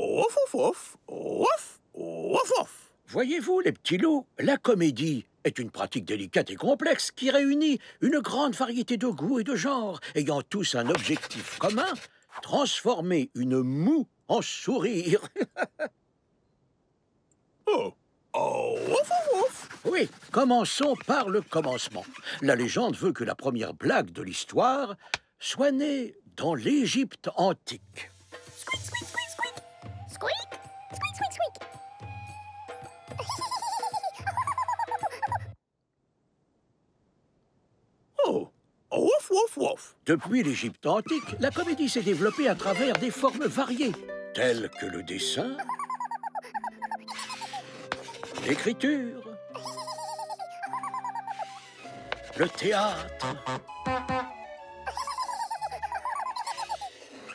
Ouf, ouf, ouf, ouf, ouf, ouf. Voyez-vous, les petits loups, la comédie est une pratique délicate et complexe qui réunit une grande variété de goûts et de genres, ayant tous un objectif commun, transformer une moue en sourire. Oh, oh, ouf, ouf, ouf. Oui, commençons par le commencement. La légende veut que la première blague de l'histoire soit née dans l'Égypte antique. Squeak, squeak, squeak, squeak. Squeak, squeak, squeak, squeak. Oh, ouf, ouf, ouf. Depuis l'Égypte antique, la comédie s'est développée à travers des formes variées, telles que le dessin, l'écriture, le théâtre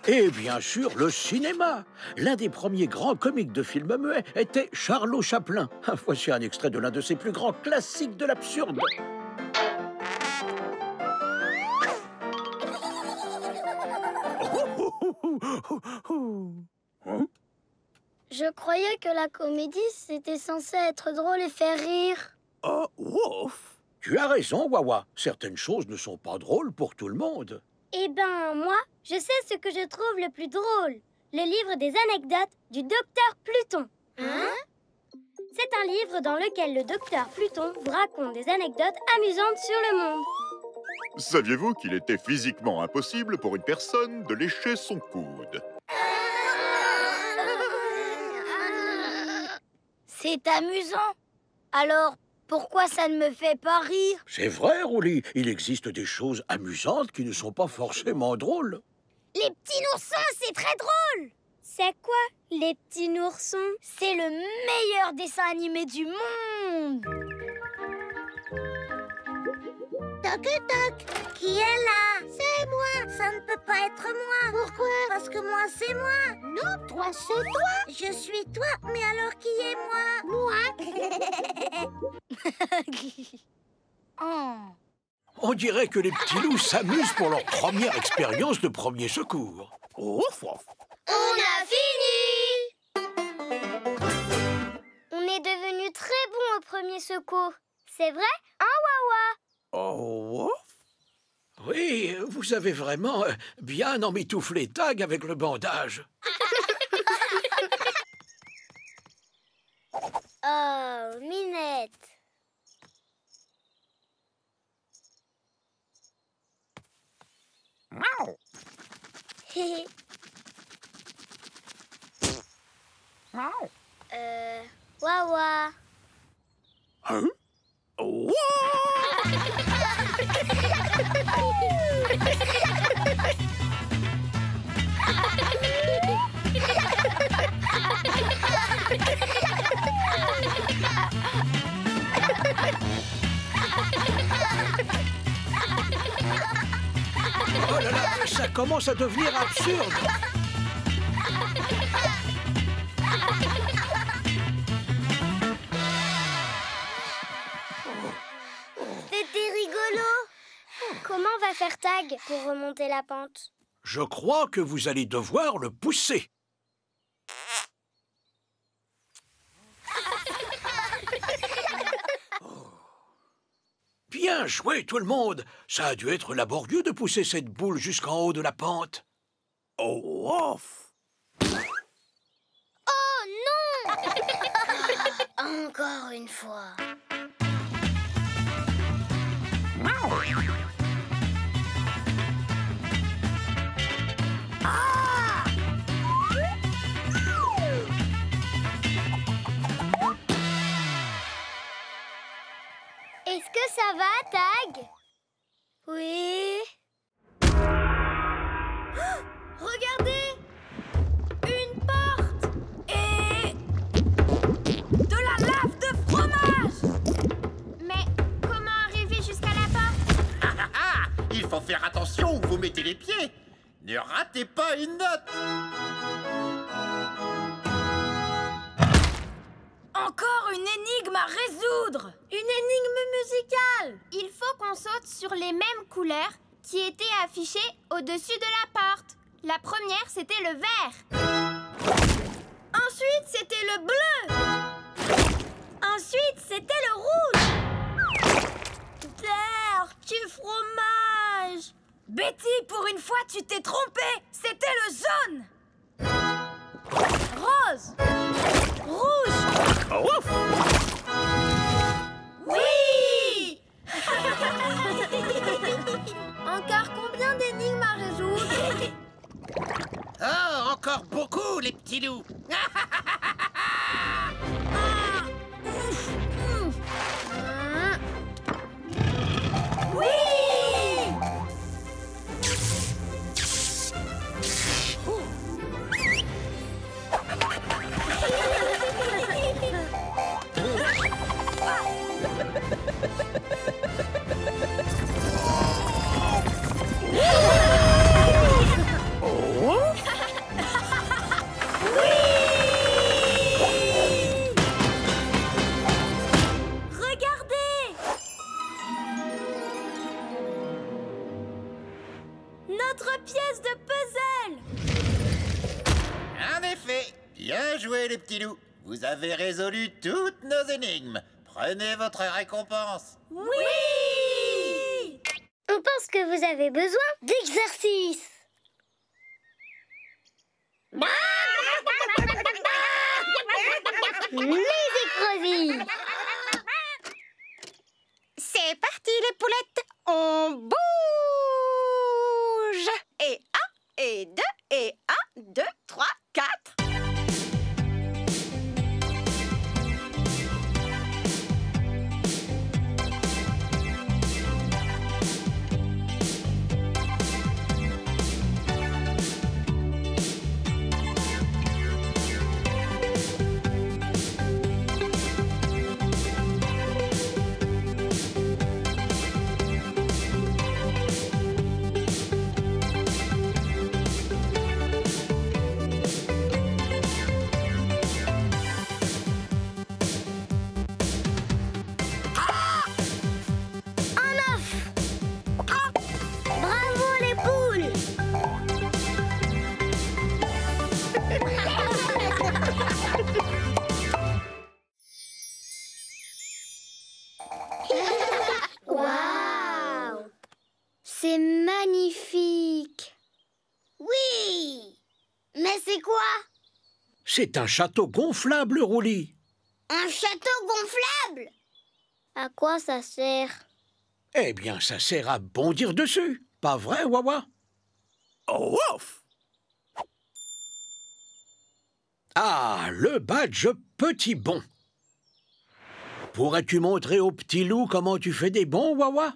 et bien sûr le cinéma. L'un des premiers grands comiques de films muets était Charlot Chaplin. Voici un extrait de l'un de ses plus grands classiques de l'absurde. Je croyais que la comédie, c'était censé être drôle et faire rire. Oh, ouf. Tu as raison, Wawa. Certaines choses ne sont pas drôles pour tout le monde. Eh ben, moi, je sais ce que je trouve le plus drôle. Le livre des anecdotes du docteur Pluton. Hein? C'est un livre dans lequel le docteur Pluton vous raconte des anecdotes amusantes sur le monde. Saviez-vous qu'il était physiquement impossible pour une personne de lécher son coude? C'est amusant. Alors, pourquoi ça ne me fait pas rire? C'est vrai, Roulis. Il existe des choses amusantes qui ne sont pas forcément drôles. Les petits oursons, c'est très drôle. C'est quoi, les petits oursons? C'est le meilleur dessin animé du monde. Toc toc, qui est là? C'est moi. Ça ne peut pas être moi. Pourquoi? Parce que moi, c'est moi. Non, toi, c'est toi. Je suis toi, mais alors qui est moi? Moi. Oh. On dirait que les petits loups s'amusent pour leur première expérience de premier secours. Ouf, ouf. On a fini! On est devenu très bon au premier secours. C'est vrai, hein, Wawa? Oh, ouf. Oui, vous avez vraiment bien emmitouflé Tag avec le bandage. Oh, Minette. Miaou. Miaou. Wawa. Hein? Ouah. Oh là là, ça commence à devenir absurde. C'était rigolo. Comment va faire Tag pour remonter la pente? Je crois que vous allez devoir le pousser. Bien joué, tout le monde. Ça a dû être laborieux de pousser cette boule jusqu'en haut de la pente. Oh, ouf. Oh non! Encore une fois. Miaou. Est-ce que ça va, Tag? Oui. Regardez! Une porte! Et... de la lave de fromage! Mais comment arriver jusqu'à la porte? Il faut faire attention où vous mettez les pieds. Ne ratez pas une note. Encore une énigme à résoudre! Une énigme musicale! Il faut qu'on saute sur les mêmes couleurs qui étaient affichées au-dessus de la porte. La première, c'était le vert. Betty, pour une fois, tu t'es trompée. C'était le jaune. Rose. Rouge. Oh, ouf. Oui. Encore combien d'énigmes à résoudre? Oh, encore beaucoup, les petits loups. Oui. Regardez! Notre pièce de puzzle! En effet, bien joué, les petits loups. Vous avez résolu toutes nos énigmes. Prenez votre récompense. Oui! On pense que vous avez besoin d'exercice. Les écrasés. C'est parti, les poulettes! On bouge! Et 1, et 2, et 1, 2, 3, 4. Bravo les poules. Waouh! C'est magnifique. Oui. Mais c'est quoi? C'est un château gonflable, Roulis. Un château gonflable? À quoi ça sert? Eh bien, ça sert à bondir dessus. Pas vrai, Wawa? Oh, ouf. Ah, le badge petit bond. Pourrais-tu montrer au petit loup comment tu fais des bonds, Wawa?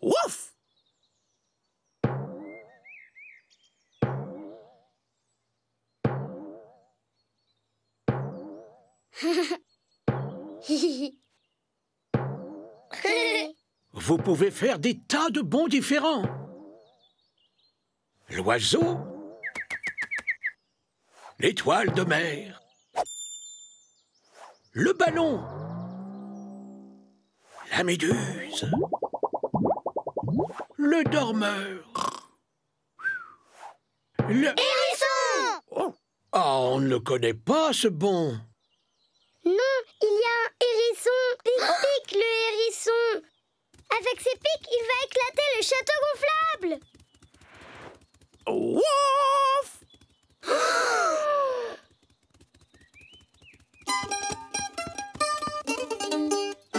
Ouf. Vous pouvez faire des tas de bonds différents. L'oiseau, l'étoile de mer, le ballon, la méduse, le dormeur, le... Hérisson! Oh. Ah, on ne le connaît pas, ce bond. Non, il y a un hérisson. Pic-pic, le hérisson. Avec ses pics, il va éclater le château gonflable. Ouf.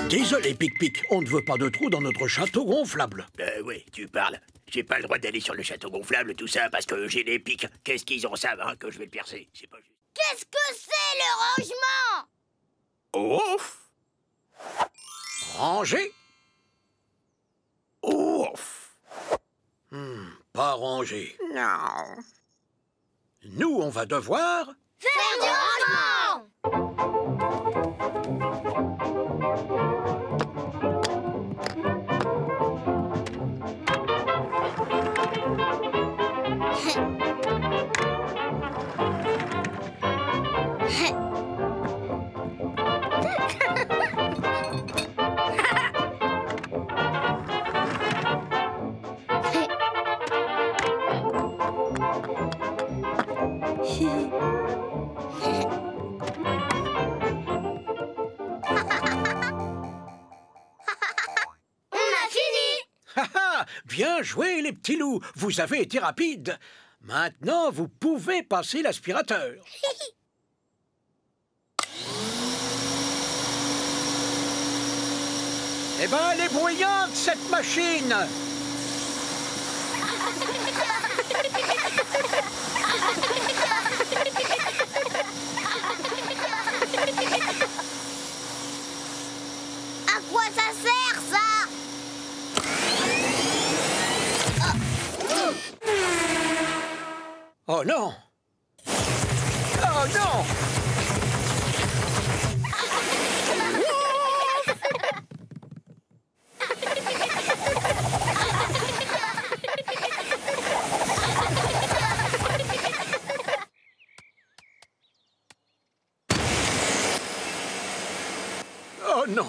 Désolé, Pic-Pic, on ne veut pas de trou dans notre château gonflable. Oui, tu parles. J'ai pas le droit d'aller sur le château gonflable, tout ça, parce que j'ai des pics. Qu'est-ce qu'ils en savent, hein, que je vais le percer? C'est pas juste. Qu'est-ce que c'est le rangement? Ouf. Rangé? Ouf. Pas rangé. Non. Nous, on va devoir... Faire du rangement! Bien joué, les petits loups. Vous avez été rapides. Maintenant, vous pouvez passer l'aspirateur. Eh ben, elle est bruyante, cette machine. À quoi ça sert, ça? Oh non! Oh non! Oh non!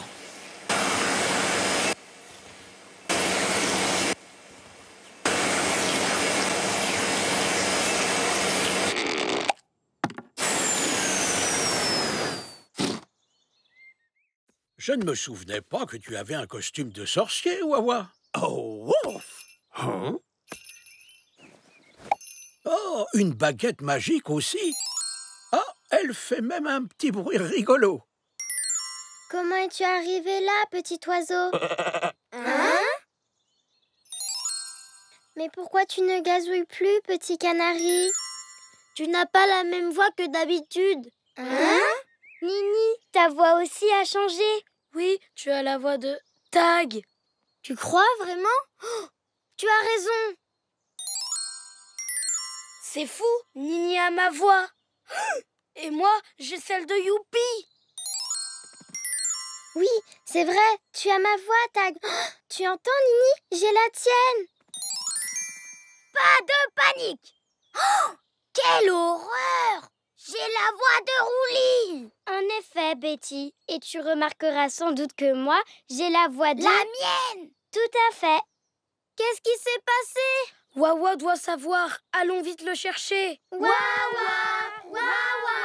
Je ne me souvenais pas que tu avais un costume de sorcier, Wawa. Oh, ouf! Hein? Oh, une baguette magique aussi. Ah, elle fait même un petit bruit rigolo. Comment es-tu arrivé là, petit oiseau? Hein? Mais pourquoi tu ne gazouilles plus, petit canari? Tu n'as pas la même voix que d'habitude. Hein? Nini, ta voix aussi a changé. Oui, tu as la voix de Tag. Tu crois vraiment? Oh, tu as raison. C'est fou, Nini a ma voix. Et moi, j'ai celle de Youpi. Oui, c'est vrai, tu as ma voix, Tag. Oh, tu entends, Nini? J'ai la tienne. Pas de panique. Oh, quelle horreur! J'ai la voix de Roulis. En effet, Betty. Et tu remarqueras sans doute que moi, j'ai la voix de... La mienne! Tout à fait. Qu'est-ce qui s'est passé? Wawa doit savoir. Allons vite le chercher. Wawa! Wawa!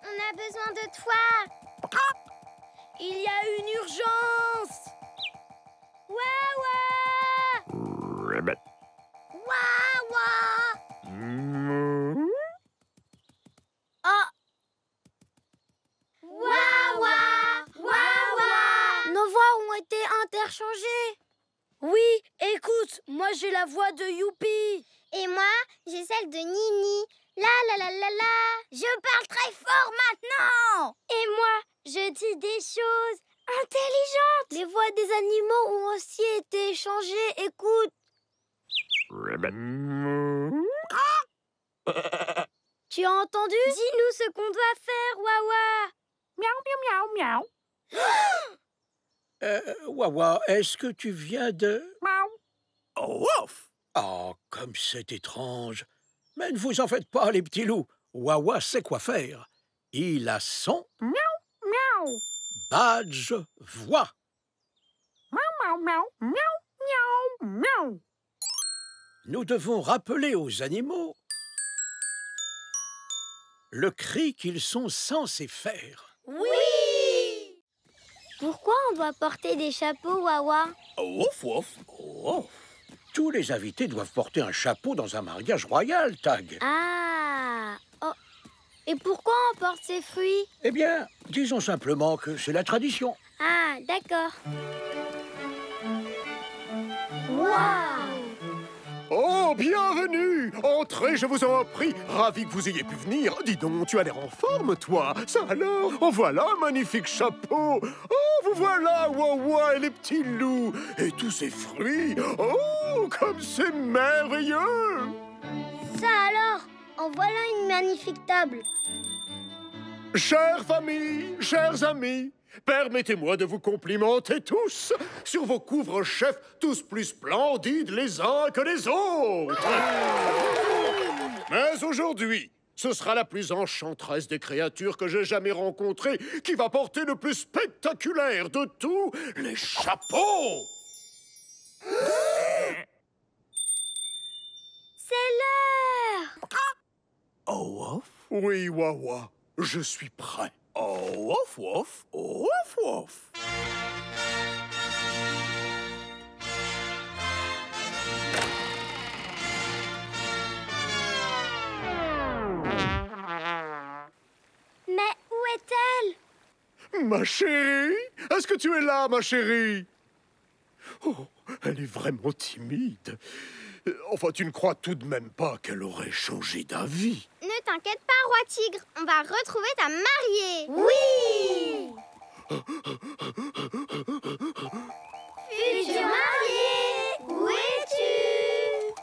On a besoin de toi. Il y a une urgence. Wawa! Rabbit. Wawa! Mm. Oh! Wawa! Wawa! Nos voix ont été interchangées. Oui, écoute, moi j'ai la voix de Youpi. Et moi, j'ai celle de Nini. La la la la la. Je parle très fort maintenant. Et moi, je dis des choses intelligentes. Les voix des animaux ont aussi été échangées. Écoute. Rabbit. Tu as entendu? Dis-nous ce qu'on doit faire, Wawa. Miaou, miaou, miaou. Wawa, est-ce que tu viens de... Miaou. Oh, ouf! Oh, comme c'est étrange. Mais ne vous en faites pas, les petits loups. Wawa sait quoi faire. Il a son Miaou, miaou. badge voix. Miaou, miaou, miaou, miaou, miaou. Nous devons rappeler aux animaux le cri qu'ils sont censés faire. Oui! Pourquoi on doit porter des chapeaux, Wawa? Oh, ouf, ouf. Oh, ouf. Tous les invités doivent porter un chapeau dans un mariage royal, Tag. Ah! Oh. Et pourquoi on porte ces fruits? Eh bien, disons simplement que c'est la tradition. Ah, d'accord. Waouh! Oh, bienvenue! Entrez, je vous en prie. Ravi que vous ayez pu venir. Dis donc, tu as l'air en forme, toi. Ça alors? Oh, voilà un magnifique chapeau. Oh, vous voilà, Wawa et les petits loups. Et tous ces fruits. Oh, comme c'est merveilleux! Ça alors? En voilà une magnifique table. Chère famille, chers amis, permettez-moi de vous complimenter tous sur vos couvre-chefs, tous plus splendides les uns que les autres. Mais aujourd'hui, ce sera la plus enchanteresse des créatures que j'ai jamais rencontrées qui va porter le plus spectaculaire de tous les chapeaux. C'est l'heure! Oh, ouf. Oui, Wawa, je suis prêt. Oh, ouf, ouf. Oh, ouf, ouf. Ma chérie, est-ce que tu es là, ma chérie? Oh, elle est vraiment timide. Enfin, tu ne crois tout de même pas qu'elle aurait changé d'avis? Ne t'inquiète pas, Roi Tigre. On va retrouver ta mariée. Oui! Future mariée, où es-tu?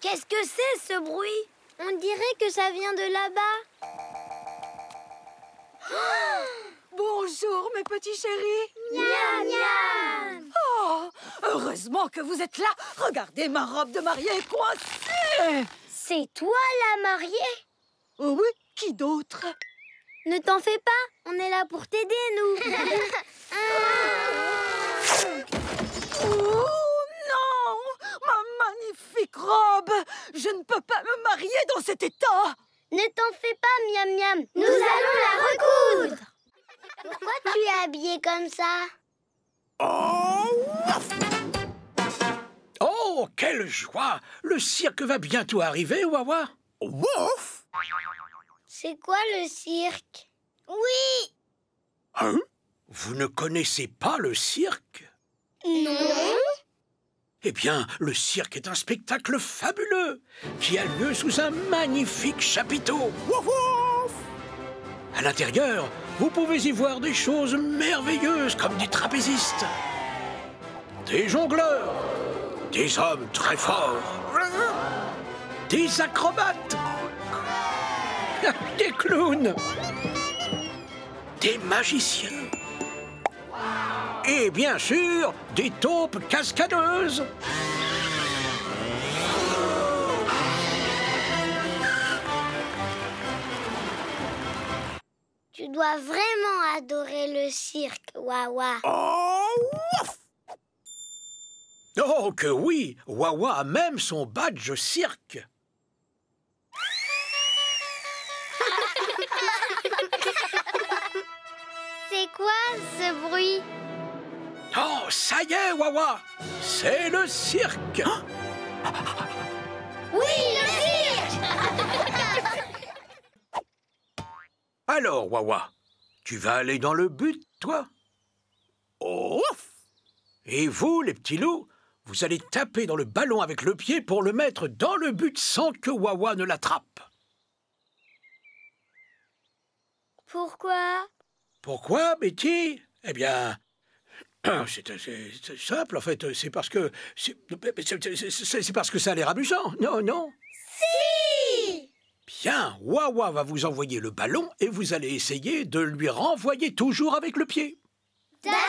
Qu'est-ce que c'est, ce bruit? On dirait que ça vient de là-bas. Bonjour, mes petits chéris. Miam, miam! Oh, heureusement que vous êtes là. Regardez, ma robe de mariée est coincée. C'est toi la mariée? Oh oui, qui d'autre? Ne t'en fais pas, on est là pour t'aider, nous. Oh non! Ma magnifique robe! Je ne peux pas me marier dans cet état! Ne t'en fais pas, Miam Miam. Nous allons la recoudre. Pourquoi tu es habillée comme ça? Oh, quelle joie! Le cirque va bientôt arriver, Wawa. Wouf! C'est quoi le cirque? Oui! Hein? Vous ne connaissez pas le cirque? Non? Eh bien, le cirque est un spectacle fabuleux qui a lieu sous un magnifique chapiteau. Wouf wouf! À l'intérieur, vous pouvez y voir des choses merveilleuses comme des trapézistes, des jongleurs, des hommes très forts, des acrobates, des clowns, des magiciens et bien sûr des taupes cascadeuses. Tu dois vraiment adorer le cirque, Wawa. Oh que oui, Wawa a même son badge cirque. C'est quoi ce bruit? Oh, ça y est, Wawa, c'est le cirque. Oui, le cirque! Alors, Wawa, tu vas aller dans le but, toi? Ouf! Et vous, les petits loups, vous allez taper dans le ballon avec le pied pour le mettre dans le but sans que Wawa ne l'attrape. Pourquoi? Pourquoi, Betty? Eh bien, c'est simple, en fait. C'est parce que... C'est parce que ça a l'air amusant. Non, non. Si! Bien, Wawa va vous envoyer le ballon et vous allez essayer de lui renvoyer toujours avec le pied. D'accord!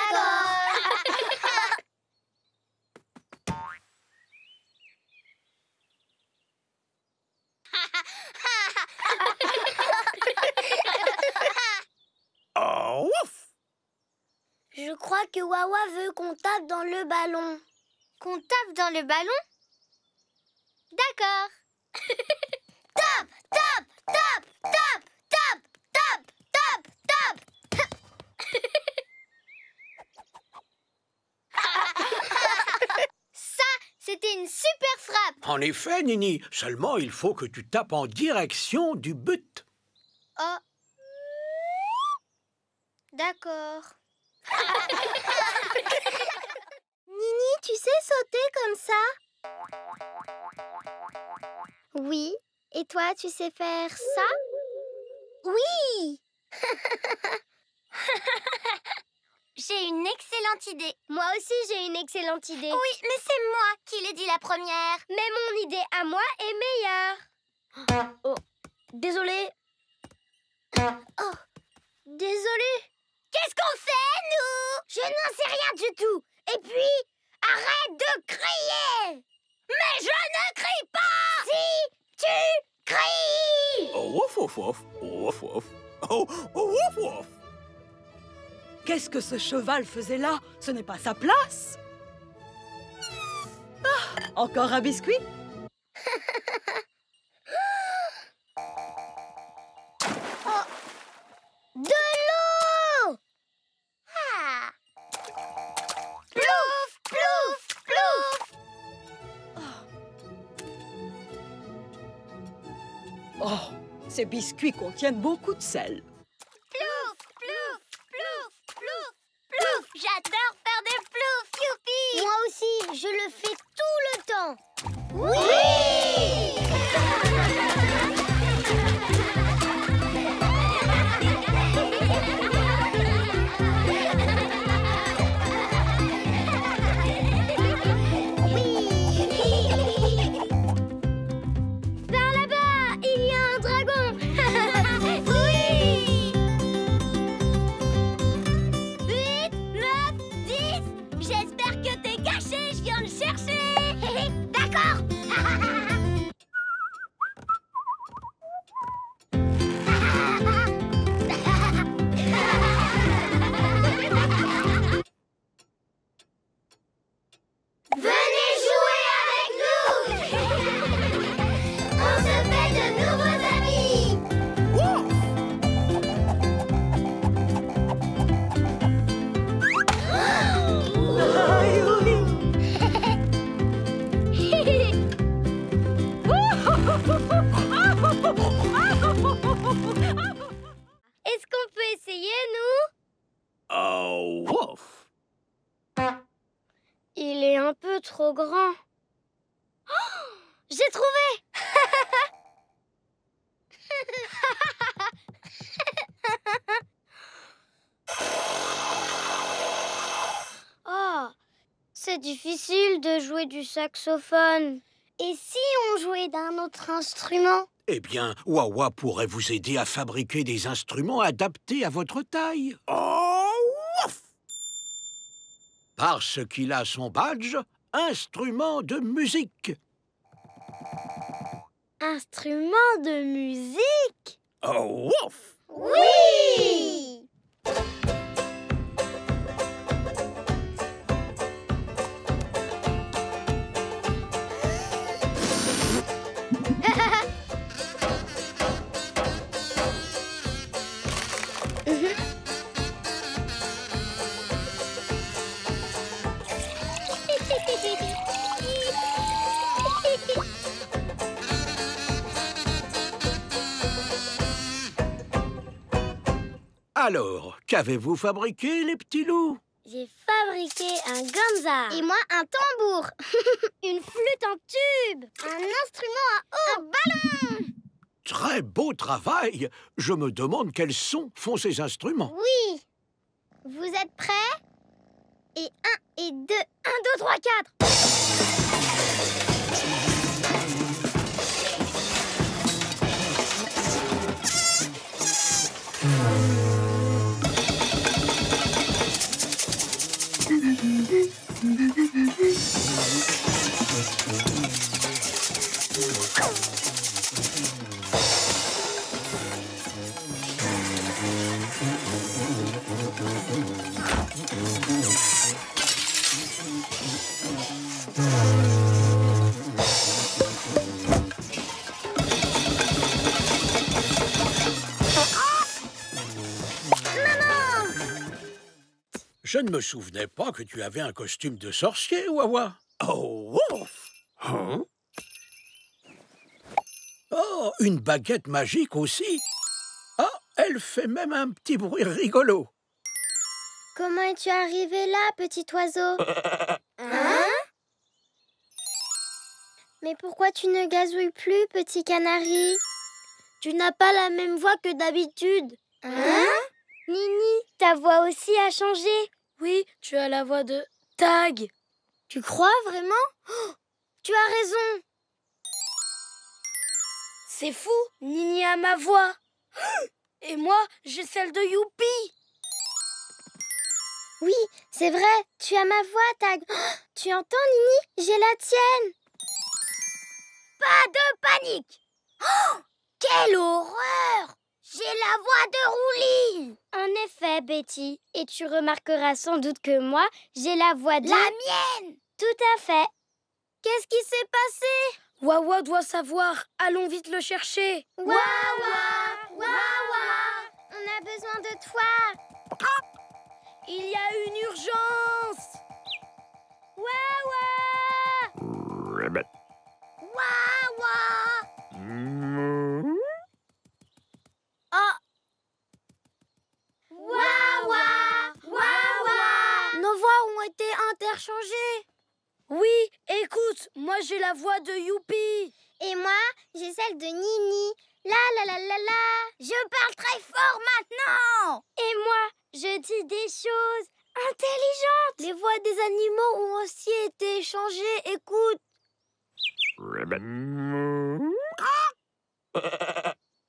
Oh, ouf! Je crois que Wawa veut qu'on tape dans le ballon. Qu'on tape dans le ballon? D'accord. Tape, tape, tape, tape, tape, tape, tape, tape. Ça, c'était une super frappe. En effet, Nini, seulement il faut que tu tapes en direction du but. Oh. D'accord. Nini, tu sais sauter comme ça? Oui. Et toi, tu sais faire ça? Oui. J'ai une excellente idée. Moi aussi, j'ai une excellente idée. Oui, mais c'est moi qui l'ai dit la première. Mais mon idée à moi est meilleure. Oh, désolée. Oh, désolée. Qu'est-ce qu'on fait, nous? Je n'en sais rien du tout. Et puis, arrête de crier. Mais je ne crie pas. Si tu cries. Oh, ouf, ouf, ouf. Ouf, ouf. Oh, ouf, ouf. Qu'est-ce que ce cheval faisait là? Ce n'est pas sa place. Ah, encore un biscuit? Oh, de l'eau. Ah. Plouf, plouf, plouf. Oh, Ces biscuits contiennent beaucoup de sel. Plouf, plouf, plouf, plouf, plouf. J'adore faire des ploufs, youpi. Moi aussi, je le fais tout le temps. Oui. Par là-bas, il y a un dragon. Oui. 8, 9, 10. J'espère que t'es caché, je viens le chercher. D'accord. Venez jouer avec nous. On se fait de nouveaux amis. Est-ce qu'on peut essayer, nous? Oh, wouf! Il est un peu trop grand. Oh, j'ai trouvé! Oh, c'est difficile de jouer du saxophone. Et si on jouait d'un autre instrument? Eh bien, Wawa pourrait vous aider à fabriquer des instruments adaptés à votre taille. Oh, wouf! Parce qu'il a son badge, instrument de musique. Instrument de musique? Oh, wouf! Oui! Alors, qu'avez-vous fabriqué, les petits loups? J'ai fabriqué un ganza. Et moi, un tambour. Une flûte en tube. Un instrument à eau. Un ballon. Très beau travail. Je me demande quels sons font ces instruments. Oui. Vous êtes prêts? Et 1 et 2. 1, 2, 3, 4. Je ne me souvenais pas que tu avais un costume de sorcier, Wawa. Oh, ouf! Hein? Oh, une baguette magique aussi. Ah, elle fait même un petit bruit rigolo. Comment es-tu arrivé là, petit oiseau? Hein? Mais pourquoi tu ne gazouilles plus, petit canari? Tu n'as pas la même voix que d'habitude. Hein? Nini, ta voix aussi a changé. Oui, tu as la voix de Tag. Tu crois vraiment? Oh, tu as raison. C'est fou, Nini a ma voix. Et moi, j'ai celle de Youpi. Oui, c'est vrai, tu as ma voix, Tag. Oh, tu entends, Nini? J'ai la tienne. Pas de panique. Oh, quelle horreur! J'ai la voix de Roulis. En effet, Betty. Et tu remarqueras sans doute que moi, j'ai la voix de... La mienne! Tout à fait. Qu'est-ce qui s'est passé? Wawa doit savoir. Allons vite le chercher. Wawa! Wawa! On a besoin de toi. Il y a une urgence. Wawa! Wawa! faire changer. Oui, écoute, moi j'ai la voix de Youpi. Et moi, j'ai celle de Nini. La la la la la. Je parle très fort maintenant. Et moi, je dis des choses intelligentes. Les voix des animaux ont aussi été changées. Écoute.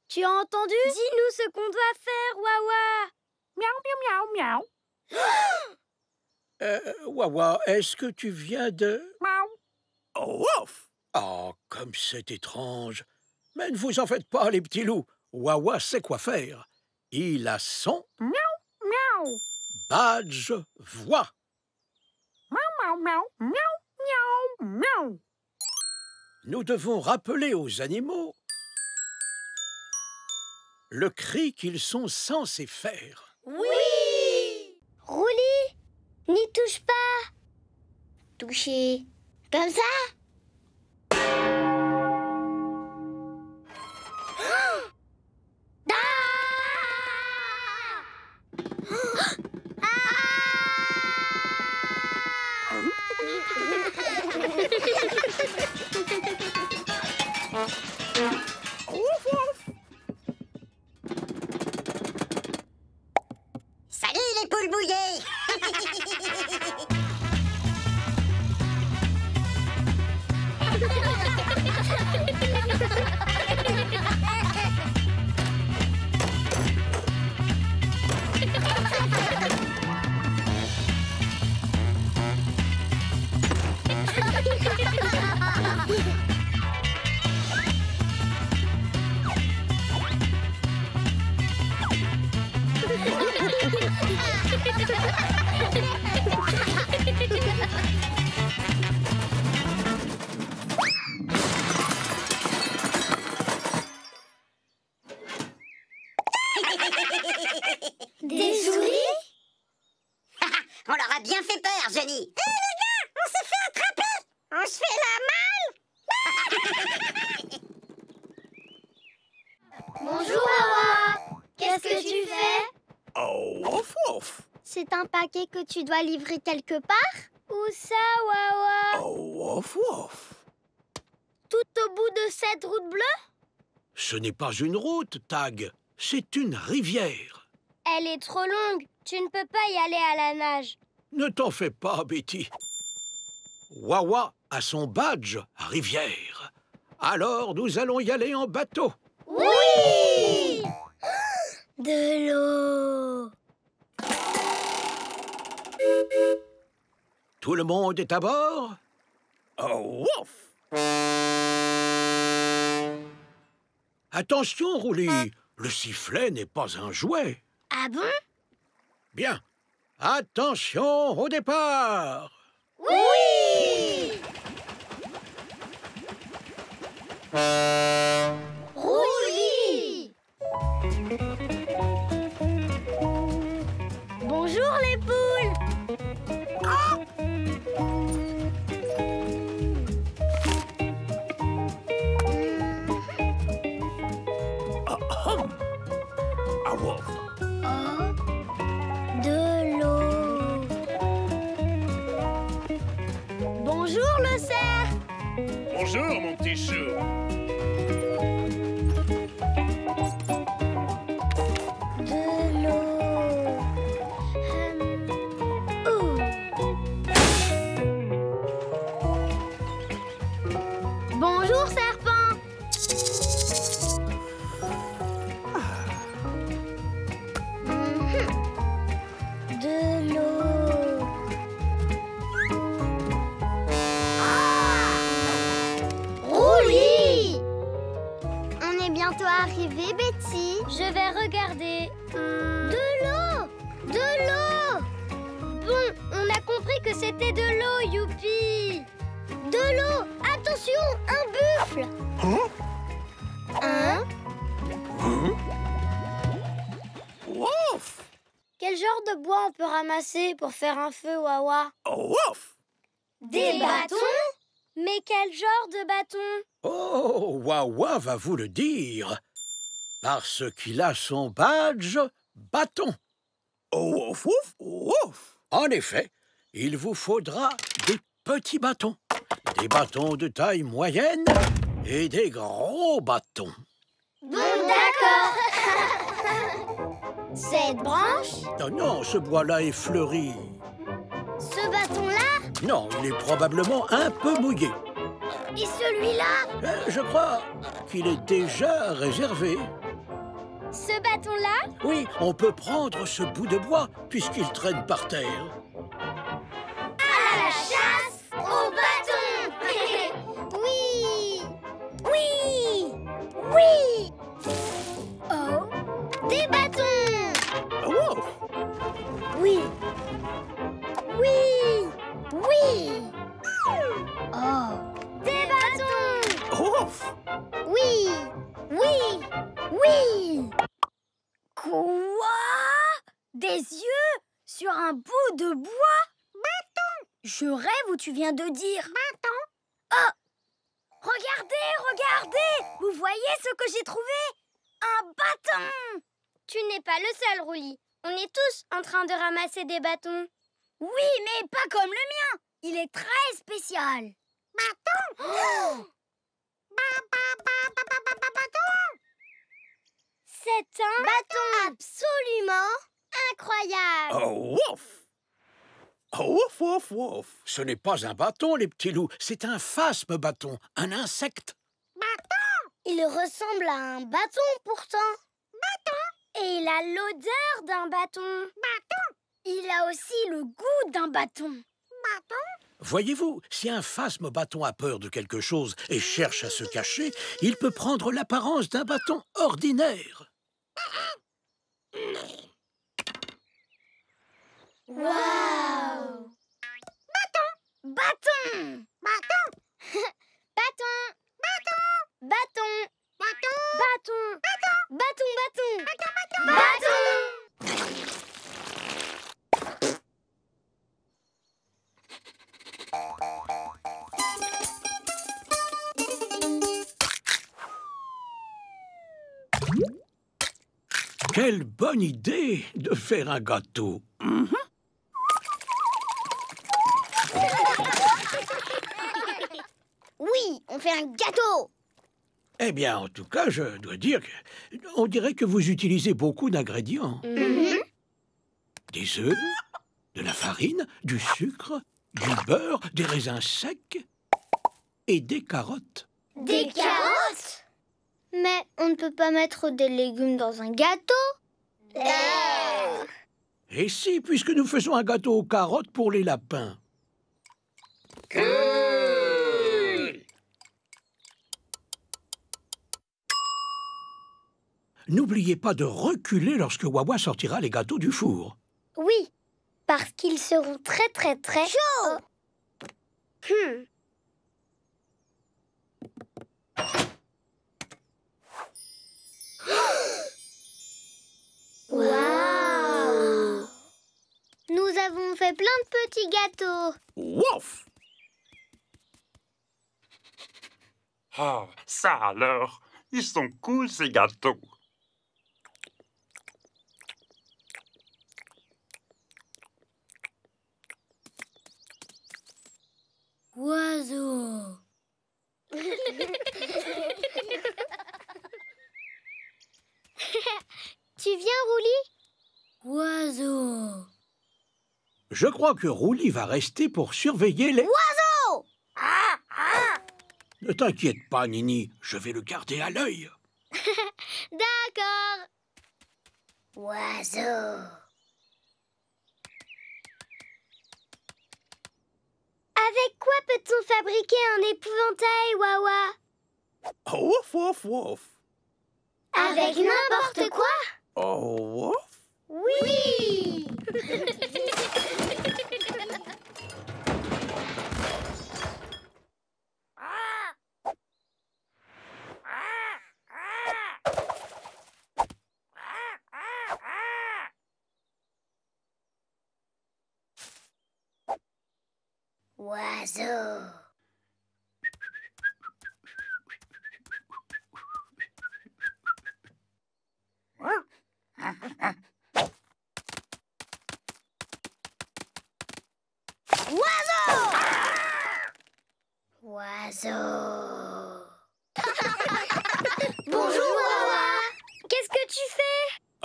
Tu as entendu? Dis-nous ce qu'on doit faire, Wawa. Miaou, miaou, miaou, miaou. Wawa, est-ce que tu viens de... Miaou. Oh, ouf! Oh, comme c'est étrange. Mais ne vous en faites pas, les petits loups. Wawa sait quoi faire. Il a son Miaou, miaou. badge voix. Miaou, miaou, miaou, miaou, miaou. Nous devons rappeler aux animaux le cri qu'ils sont censés faire. Oui! Rouli, n'y touche pas. Toucher. Comme ça. Salut les poules bouillées. Des souris? On leur a bien fait peur, Jenny. Hé les gars, on s'est fait attraper. On se fait la malle. Bonjour, Wawa. Qu'est-ce que tu fais? Oh, ouf, ouf! C'est un paquet que tu dois livrer quelque part? Où ça, Wawa? Oh, ouf, ouf! Tout au bout de cette route bleue? Ce n'est pas une route, Tag. C'est une rivière. Elle est trop longue. Tu ne peux pas y aller à la nage. Ne t'en fais pas, Betty. Wawa a son badge rivière. Alors, nous allons y aller en bateau. Oui! De l'eau. Tout le monde est à bord? Oh, ouf! Attention, Rouli. Le sifflet n'est pas un jouet. Ah bon? Bien. Attention au départ. Oui! Rouli! Bonjour les poules! Ah, ouf! De l'eau. Bonjour le cerf. Bonjour, mon petit chou. De l'eau. Bonjour serpent. De l'eau. Rouli! On est bientôt arrivé, Betty. Je vais regarder. De l'eau! De l'eau! Bon, on a compris que c'était de l'eau, youpi! De l'eau! Attention, un buffle! Hein? Ouf! Quel genre de bois on peut ramasser pour faire un feu, Wawa? Oh, ouf! Des bâtons? Mais quel genre de bâton? Oh, Wawa va vous le dire. Parce qu'il a son badge bâton. Oh, ouf, ouf, ouf! En effet, il vous faudra des petits bâtons. Des bâtons de taille moyenne et des gros bâtons. Bon, d'accord. Cette branche, Oh non, ce bois-là est fleuri. ce bâton-là Non, il est probablement un peu mouillé. et celui-là. Je crois qu'il est déjà réservé. Ce bâton-là, Oui, on peut prendre ce bout de bois puisqu'il traîne par terre. à la chasse au bâton. Oui. Oui. Oui. Oh, des bâtons. Oh, Oui. Oui. Oui. Oh, des bâtons. oh, Oui. Oui. Oui. Quoi? Des yeux sur un bout de bois? Bâton. Je rêve ou tu viens de dire? Bâton. Oh! Regardez, regardez! Vous voyez ce que j'ai trouvé? Un bâton! Tu n'es pas le seul, Roulis. On est tous en train de ramasser des bâtons. Oui, mais pas comme le mien. Il est très spécial. Bâton! Oh! C'est un bâton absolument incroyable. oh, ouf! Oh, ouf, ouf, ouf! Ce n'est pas un bâton, les petits loups, c'est un phasme bâton, un insecte. Il ressemble à un bâton pourtant. Bâton. Et il a l'odeur d'un bâton. Bâton. Il a aussi le goût d'un bâton. Bâton. Voyez-vous, si un phasme bâton a peur de quelque chose et cherche à se cacher, il peut prendre l'apparence d'un bâton ordinaire. Waouh! Bâton! Bâton! Bâton! Bâton! Bâton! Bâton! Bâton! Bâton! Bâton! Bâton! Quelle bonne idée de faire un gâteau. Oui, on fait un gâteau! Eh bien, en tout cas, je dois dire on dirait que vous utilisez beaucoup d'ingrédients. Des œufs, de la farine, du sucre, du beurre, des raisins secs et des carottes. Des carottes? Mais on ne peut pas mettre des légumes dans un gâteau? Et si, puisque nous faisons un gâteau aux carottes pour les lapins. N'oubliez pas de reculer lorsque Wawa sortira les gâteaux du four. Oui, parce qu'ils seront très très très chauds. Waouh! Nous avons fait plein de petits gâteaux. Wouf! Ah, ça alors, ils sont cool ces gâteaux. Oiseau. Tu viens, Roulis? Oiseau. Je crois que Roulis va rester pour surveiller les... Oiseau! Ne t'inquiète pas, Nini, je vais le garder à l'œil. D'accord. Oiseau. Avec quoi peut-on fabriquer un épouvantail, Wawa? Ouf, ouf, ouf. Avec n'importe quoi? Oh, ouf. Oui! Oiseau.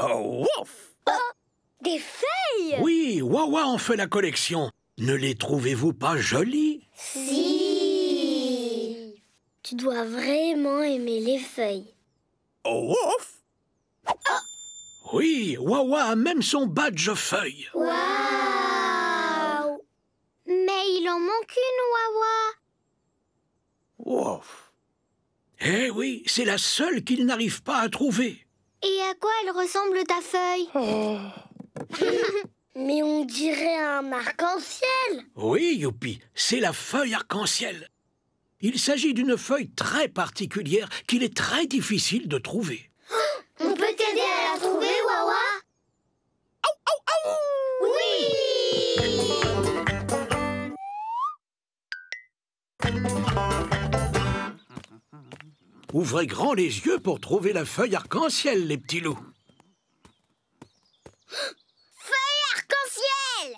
Oh, ouf! Des feuilles? Oui, Wawa en fait la collection. Ne les trouvez-vous pas jolies? Si. Tu dois vraiment aimer les feuilles. Oh, ouf! Oui, Wawa a même son badge feuille. Waouh! Mais il en manque une, Wawa. Ouf! Eh oui, c'est la seule qu'il n'arrive pas à trouver. Et à quoi elle ressemble ta feuille? Mais on dirait un arc-en-ciel. Oui, Youpi, c'est la feuille arc-en-ciel. Il s'agit d'une feuille très particulière qu'il est très difficile de trouver. On peut t'aider à la trouver, Wawa? Oui! Ouvrez grand les yeux pour trouver la feuille arc-en-ciel, les petits loups. Feuille arc-en-ciel!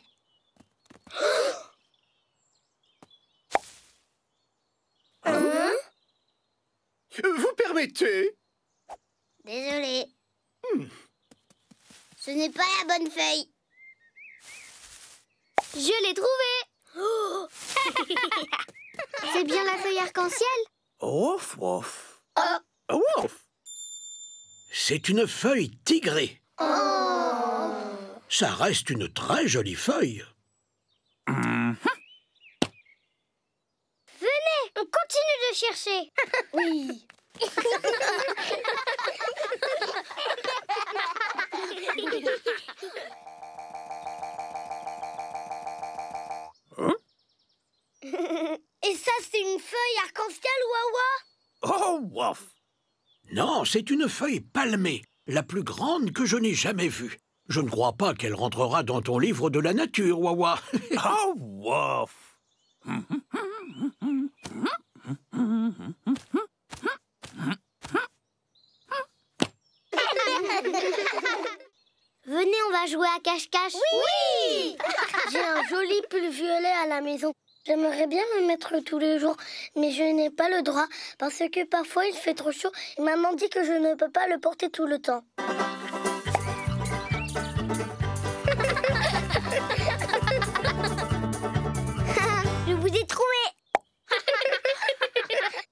Vous permettez? Désolée. Ce n'est pas la bonne feuille. Je l'ai trouvée. C'est bien la feuille arc-en-ciel? Ouf, ouf. Ouf. C'est une feuille tigrée. Ça reste une très jolie feuille. Venez, on continue de chercher. Oui. Et ça, c'est une feuille arc-en-ciel, Wawa? Oh, ouf. Non, c'est une feuille palmée, la plus grande que je n'ai jamais vue. Je ne crois pas qu'elle rentrera dans ton livre de la nature, Wawa. Oh, ouf. Venez, on va jouer à cache-cache. Oui! J'ai un joli pull violet à la maison. J'aimerais bien le mettre tous les jours, mais je n'ai pas le droit parce que parfois il fait trop chaud et maman dit que je ne peux pas le porter tout le temps. Je vous ai trouvé!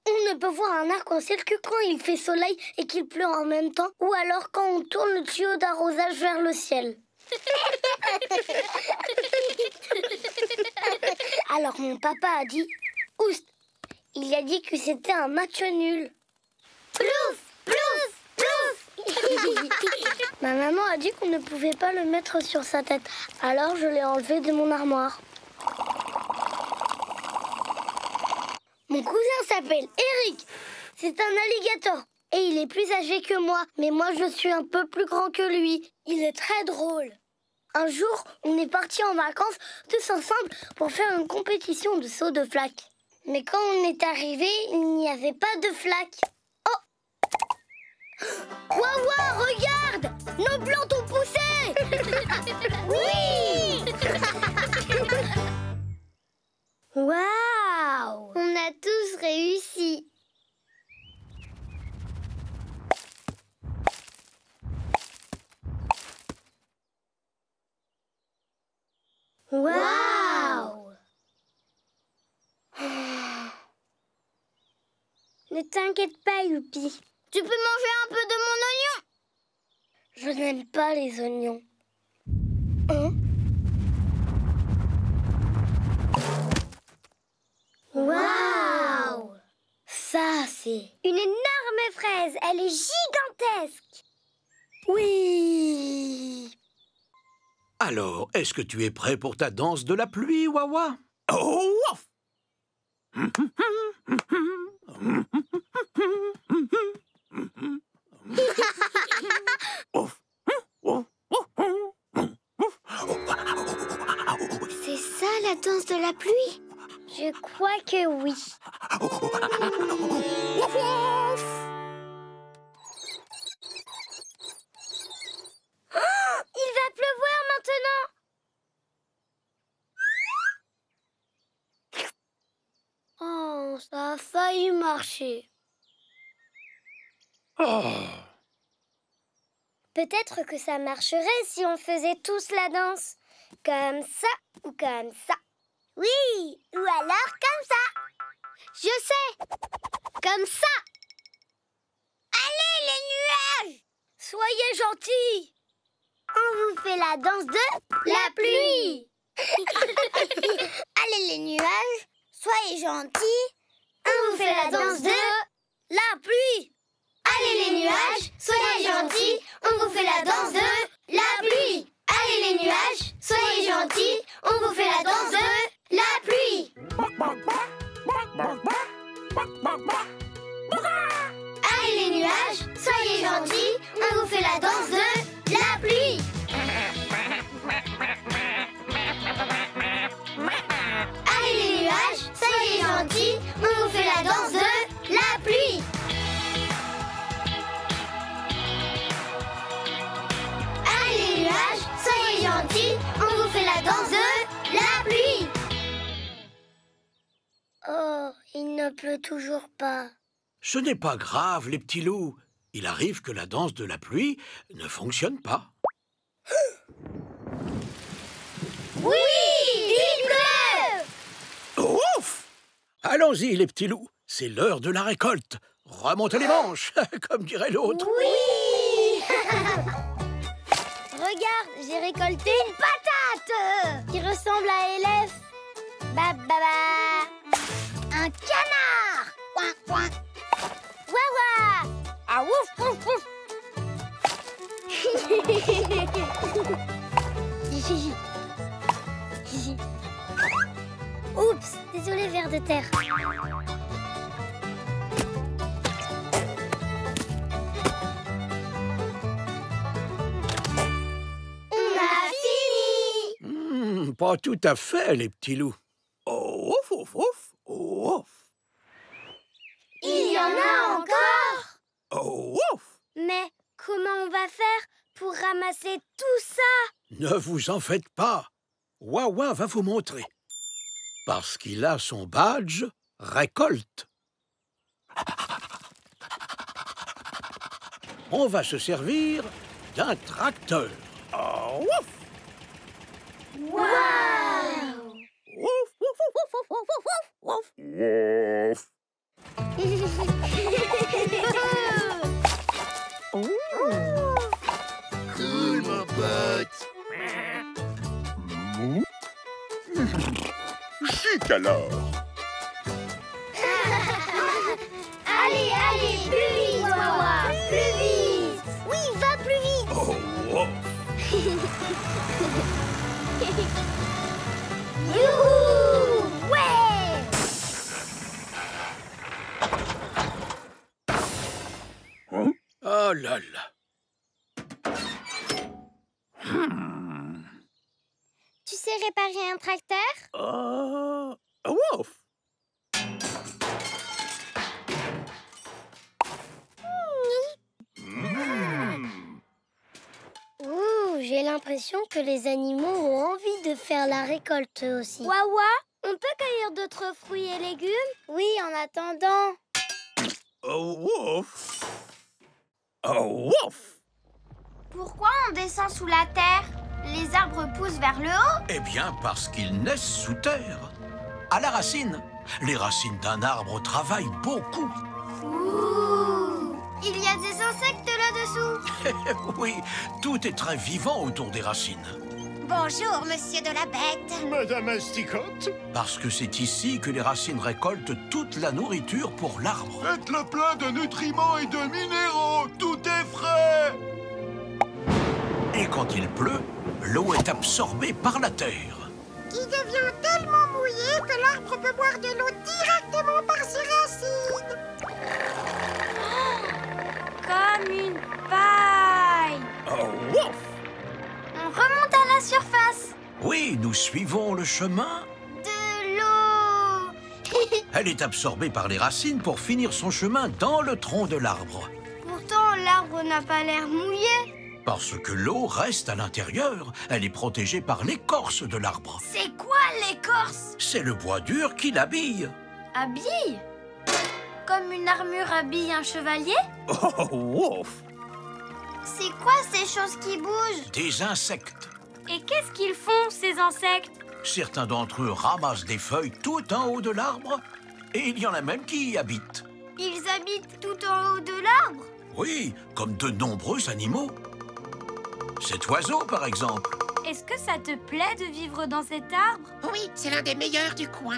On ne peut voir un arc-en-ciel que quand il fait soleil et qu'il pleut en même temps, ou alors quand on tourne le tuyau d'arrosage vers le ciel. Alors mon papa a dit, oust, il a dit que c'était un match nul. Plouf, plouf, plouf. Ma maman a dit qu'on ne pouvait pas le mettre sur sa tête, alors je l'ai enlevé de mon armoire. Mon cousin s'appelle Eric. C'est un alligator. Et il est plus âgé que moi. Mais moi, je suis un peu plus grand que lui. Il est très drôle. Un jour, on est partis en vacances tous ensemble pour faire une compétition de saut de flaque. Mais quand on est arrivé, il n'y avait pas de flaque. Oh! Waouh, regarde! Nos plantes ont poussé! Oui! Waouh! On a tous réussi. Waouh! Ne t'inquiète pas, Youpi. Tu peux manger un peu de mon oignon? Je n'aime pas les oignons. Hein? Waouh! Ça, c'est une énorme fraise. Elle est gigantesque. Oui. Alors, est-ce que tu es prêt pour ta danse de la pluie, Wawa? Oh, ouf. C'est ça la danse de la pluie? Je crois que oui. Il va pleuvoir maintenant. Oh, ça a failli marcher. Oh. Peut-être que ça marcherait si on faisait tous la danse. Comme ça ou comme ça. Oui, ou alors comme ça. Je sais. Comme ça. Allez, les nuages! Soyez gentils. On vous fait la danse de La pluie. Allez, les nuages, soyez gentils. On vous fait la danse de La pluie. Allez, les nuages, soyez gentils. On vous fait la danse de la pluie. Allez, les nuages, soyez gentils. On vous fait la danse de la pluie. Allez, les nuages, soyez gentils. On vous fait la danse de la pluie. Allez, les nuages, soyez gentils. On vous fait la danse de la pluie. Allez, les nuages, soyez gentils. On vous fait la danse de la pluie. Oh, il ne pleut toujours pas. Ce n'est pas grave, les petits loups. Il arrive que la danse de la pluie ne fonctionne pas. Oui, il pleut! Ouf! Allons-y, les petits loups. C'est l'heure de la récolte. Remontez les manches, comme dirait l'autre. Oui! Regarde, j'ai récolté une patate qui ressemble à Élève. Ba ba ba. Un canard. Ouin, ouin. Wawa. Ah ouf ouf ouf. Oups, désolé, ver de terre. On a fini! Pas tout à fait, les petits loups. Oh, ouf, ouf, ouf, ouf. Il y en a encore! Oh, ouf. Mais comment on va faire pour ramasser tout ça? Ne vous en faites pas. Wawa va vous montrer. Parce qu'il a son badge récolte. On va se servir d'un tracteur. Oh, ouf. Waouh! Ouf, ouf, ouf, ouf, ouf, ouf, ouf, ouf. Cool, mon pote. Chic alors. Allez, allez, plus vite, Wawa! Plus vite! Oui, va plus vite. Oh, oh. Youhou! Ouais. Oh là là. Tu sais réparer un tracteur? Oh, ouf. Ouh, j'ai l'impression que les animaux ont envie de faire la récolte aussi. Wawa, on peut cueillir d'autres fruits et légumes? Oui, en attendant. Oh, ouf. Oh, ouf. Pourquoi on descend sous la terre? Les arbres poussent vers le haut? Eh bien, parce qu'ils naissent sous terre. À la racine. Les racines d'un arbre travaillent beaucoup. Ouh! Il y a des insectes là-dessous. Oui, tout est très vivant autour des racines. Bonjour, monsieur de la bête. Madame Asticotte, Parce que c'est ici que les racines récoltent toute la nourriture pour l'arbre. Faites-le plein de nutriments et de minéraux. Tout est frais. Et quand il pleut, l'eau est absorbée par la terre. Qui devient tellement mouillé que l'arbre peut boire de l'eau directement par ses racines. Comme une paille. Oh, ouf. On remonte à la surface. Oui, nous suivons le chemin. De l'eau. Elle est absorbée par les racines pour finir son chemin dans le tronc de l'arbre. Pourtant, l'arbre n'a pas l'air mouillé. Parce que l'eau reste à l'intérieur. Elle est protégée par l'écorce de l'arbre. C'est quoi l'écorce? C'est le bois dur qui l'habille. Habille? Comme une armure habille un chevalier? Oh, ouf. C'est quoi ces choses qui bougent? Des insectes. Et qu'est-ce qu'ils font, ces insectes? Certains d'entre eux ramassent des feuilles tout en haut de l'arbre, et il y en a même qui y habitent. Ils habitent tout en haut de l'arbre? Oui, comme de nombreux animaux. Cet oiseau, par exemple. Est-ce que ça te plaît de vivre dans cet arbre? Oui, c'est l'un des meilleurs du coin.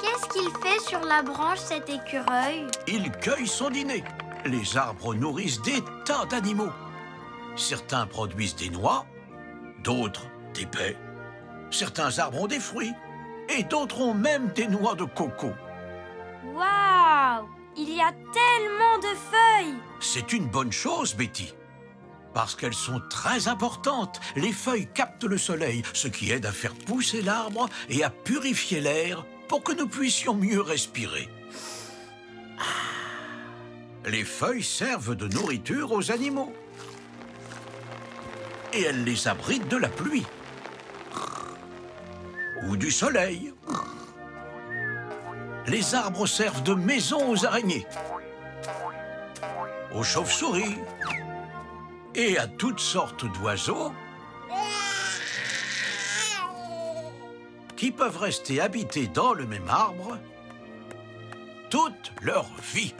Qu'est-ce qu'il fait sur la branche, cet écureuil? Il cueille son dîner. Les arbres nourrissent des tas d'animaux. Certains produisent des noix, d'autres des baies. Certains arbres ont des fruits, et d'autres ont même des noix de coco. Waouh! Il y a tellement de feuilles! C'est une bonne chose, Betty. Parce qu'elles sont très importantes. Les feuilles captent le soleil, ce qui aide à faire pousser l'arbre et à purifier l'air pour que nous puissions mieux respirer. Les feuilles servent de nourriture aux animaux. Et elles les abritent de la pluie. Ou du soleil. Les arbres servent de maison aux araignées, aux chauves-souris et à toutes sortes d'oiseaux qui peuvent rester habités dans le même arbre toute leur vie.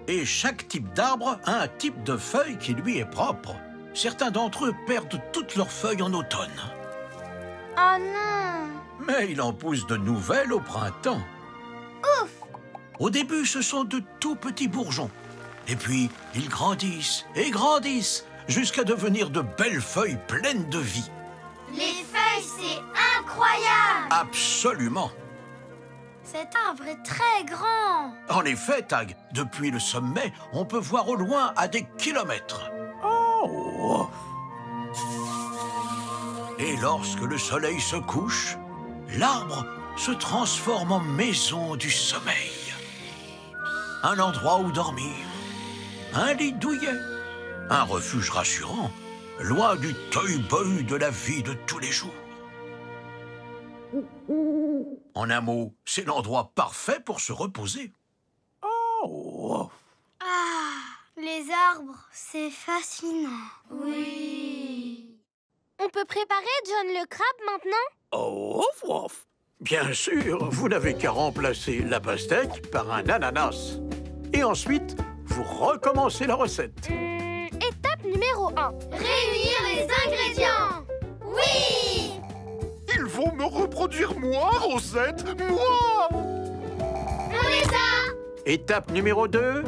Et chaque type d'arbre a un type de feuille qui lui est propre. Certains d'entre eux perdent toutes leurs feuilles en automne. Oh non! Mais il en pousse de nouvelles au printemps. Ouf! Au début, ce sont de tout petits bourgeons. Et puis, ils grandissent et grandissent jusqu'à devenir de belles feuilles pleines de vie. Les feuilles, c'est incroyable! Absolument. Cet arbre est très grand. En effet, Tag, depuis le sommet, on peut voir au loin à des kilomètres. Oh! Et lorsque le soleil se couche, l'arbre se transforme en maison du sommeil. Un endroit où dormir, un lit douillet, un refuge rassurant, loin du tohu-bohu de la vie de tous les jours. En un mot, c'est l'endroit parfait pour se reposer. Oh! Ah, les arbres, c'est fascinant. Oui. On peut préparer John le crabe maintenant? Oh, ouf. Bien sûr, vous n'avez qu'à remplacer la pastèque par un ananas. Et ensuite, vous recommencez la recette. Étape numéro 1. Réunir les ingrédients. Oui! Ils vont me reproduire moi, Rosette, moi! On les a! Étape numéro 2.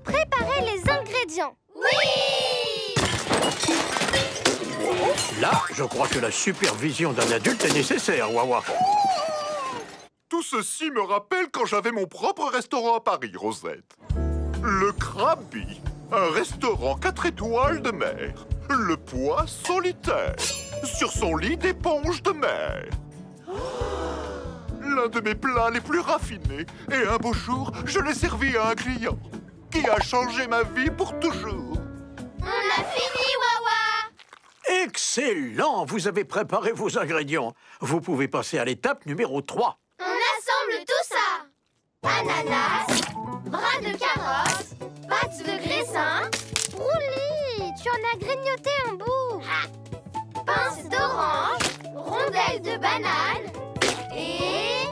Préparer les ingrédients. Oui! Là, je crois que la supervision d'un adulte est nécessaire, Wawa. Tout ceci me rappelle quand j'avais mon propre restaurant à Paris, Rosette. Le Krabby, un restaurant 4 étoiles de mer. Le poids solitaire, sur son lit d'éponge de mer. L'un de mes plats les plus raffinés. Et un beau jour, je l'ai servi à un client qui a changé ma vie pour toujours. On a fini, Wawa! Excellent! Vous avez préparé vos ingrédients. Vous pouvez passer à l'étape numéro 3. On assemble tout ça. Ananas, bras de carotte, pâte de graissin. Roulis, tu en as grignoté un bout. Pince d'orange, rondelle de banane et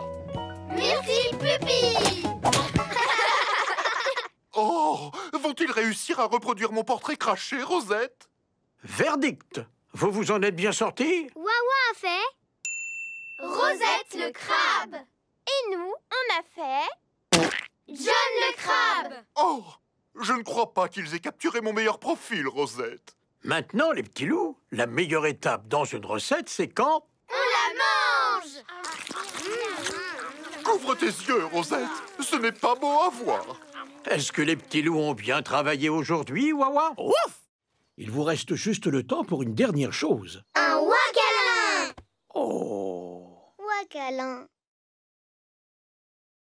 myrtille pupille. Oh, vont-ils réussir à reproduire mon portrait craché, Rosette? Verdict. Vous vous en êtes bien sorti? Wawa a fait Rosette le crabe. Et nous, on a fait John le crabe. Oh, je ne crois pas qu'ils aient capturé mon meilleur profil, Rosette. Maintenant, les petits loups, la meilleure étape dans une recette, c'est quand... On la mange. Couvre tes yeux, Rosette. Ce n'est pas beau à voir. Est-ce que les petits loups ont bien travaillé aujourd'hui, Wawa? Ouf! Il vous reste juste le temps pour une dernière chose. Un wacalin. Oh! Wacalin.